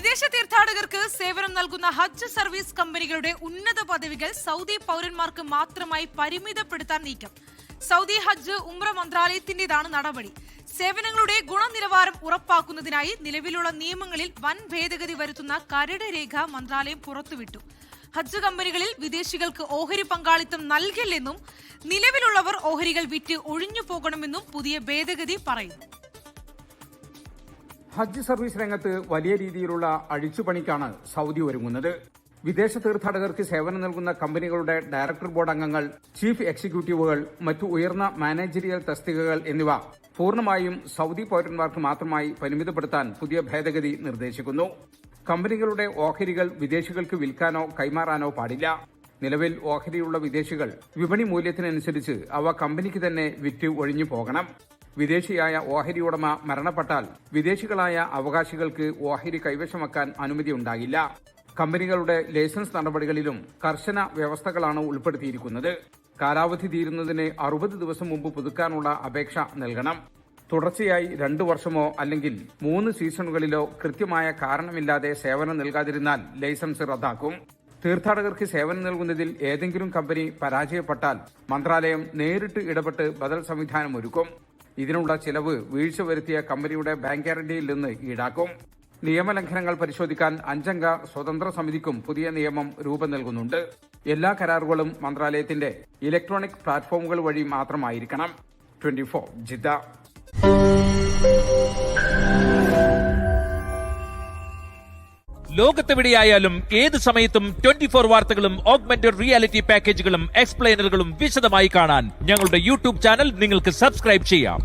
വിദേശ തീർത്ഥാടകർക്ക് സേവനം നൽകുന്ന ഹജ്ജ് സർവീസ് കമ്പനികളുടെ ഉന്നത പദവികൾ സൗദി പൗരന്മാർക്ക് മാത്രമായി പരിമിതപ്പെടുത്താൻ നീക്കം. സൗദി ഹജ്ജ് ഉംറ മന്ത്രാലയത്തിന്റേതാണ് നടപടി. സേവനങ്ങളുടെ ഗുണനിലവാരം ഉറപ്പാക്കുന്നതിനായി നിലവിലുള്ള നിയമങ്ങളിൽ വൻ ഭേദഗതി വരുത്തുന്ന കരട് രേഖ മന്ത്രാലയം പുറത്തുവിട്ടു. ഹജ്ജ് കമ്പനികളിൽ വിദേശികൾക്ക് ഓഹരി പങ്കാളിത്തം നൽകില്ലെന്നും നിലവിലുള്ളവർ ഓഹരികൾ വിറ്റ് ഒഴിഞ്ഞു പോകണമെന്നും പുതിയ ഭേദഗതി പറയുന്നു. ഹജ്ജ് സർവീസ് രംഗത്ത് വലിയ രീതിയിലുള്ള അഴിച്ചുപണിക്കാണ് സൗദി ഒരുങ്ങുന്നത്. വിദേശ തീർത്ഥാടകർക്ക് സേവനം നൽകുന്ന കമ്പനികളുടെ ഡയറക്ടർ ബോർഡ് അംഗങ്ങൾ, ചീഫ് എക്സിക്യൂട്ടീവുകൾ, മറ്റു ഉയർന്ന മാനേജറിയൽ തസ്തികകൾ എന്നിവ പൂർണ്ണമായും സൗദി പൌരന്മാർക്ക് മാത്രമായി പരിമിതപ്പെടുത്താൻ പുതിയ ഭേദഗതി നിർദ്ദേശിക്കുന്നു. കമ്പനികളുടെ ഓഹരികൾ വിദേശികൾക്ക് വിൽക്കാനോ കൈമാറാനോ പാടില്ല. നിലവിൽ ഓഹരിയുള്ള വിദേശികൾ വിപണി മൂല്യത്തിനനുസരിച്ച് അവ കമ്പനിക്ക് തന്നെ വിറ്റ് ഒഴിഞ്ഞു പോകണം. വിദേശിയായ ഓഹരി ഉടമ മരണപ്പെട്ടാൽ വിദേശികളായ അവകാശികൾക്ക് ഓഹരി കൈവശമാക്കാൻ അനുമതിയുണ്ടാകില്ല. കമ്പനികളുടെ ലൈസൻസ് നടപടികളിലും കർശന വ്യവസ്ഥകളാണ് ഉൾപ്പെടുത്തിയിരിക്കുന്നത്. കാലാവധി തീരുന്നതിന് 60 ദിവസം മുമ്പ് പുതുക്കാനുള്ള അപേക്ഷ നൽകണം. തുടർച്ചയായി 2 വർഷമോ അല്ലെങ്കിൽ 3 സീസണുകളിലോ കൃത്യമായ കാരണമില്ലാതെ സേവനം നൽകാതിരുന്നാൽ ലൈസൻസ് റദ്ദാക്കും. തീർത്ഥാടകർക്ക് സേവനം നൽകുന്നതിൽ ഏതെങ്കിലും കമ്പനി പരാജയപ്പെട്ടാൽ മന്ത്രാലയം നേരിട്ട് ഇടപെട്ട് ബദൽ സംവിധാനം ഒരുക്കും. ഇതിനുള്ള ചിലവ് വീഴ്ച വരുത്തിയ കമ്പനിയുടെ ബാങ്ക് ഗ്യാരണ്ടിയിൽ നിന്ന് ഈടാക്കും. നിയമലംഘനങ്ങൾ പരിശോധിക്കാൻ 5 അംഗ സ്വതന്ത്ര സമിതിക്കും പുതിയ നിയമം രൂപം നൽകുന്നുണ്ട്. എല്ലാ കരാറുകളും മന്ത്രാലയത്തിന്റെ ഇലക്ട്രോണിക് പ്ലാറ്റ്ഫോമുകൾ വഴി മാത്രമായിരിക്കണം. 24 ജിദ്ദ. ലോകത്തെവിടെയായാലും ഏത് സമയത്തും 24 വാർത്തകളും ഓഗ്മെന്റഡ് റിയാലിറ്റി പാക്കേജുകളും എക്സ്പ്ലെയിനറുകളും വിശദമായി കാണാൻ ഞങ്ങളുടെ യൂട്യൂബ് ചാനൽ നിങ്ങൾക്ക് സബ്സ്ക്രൈബ് ചെയ്യാം.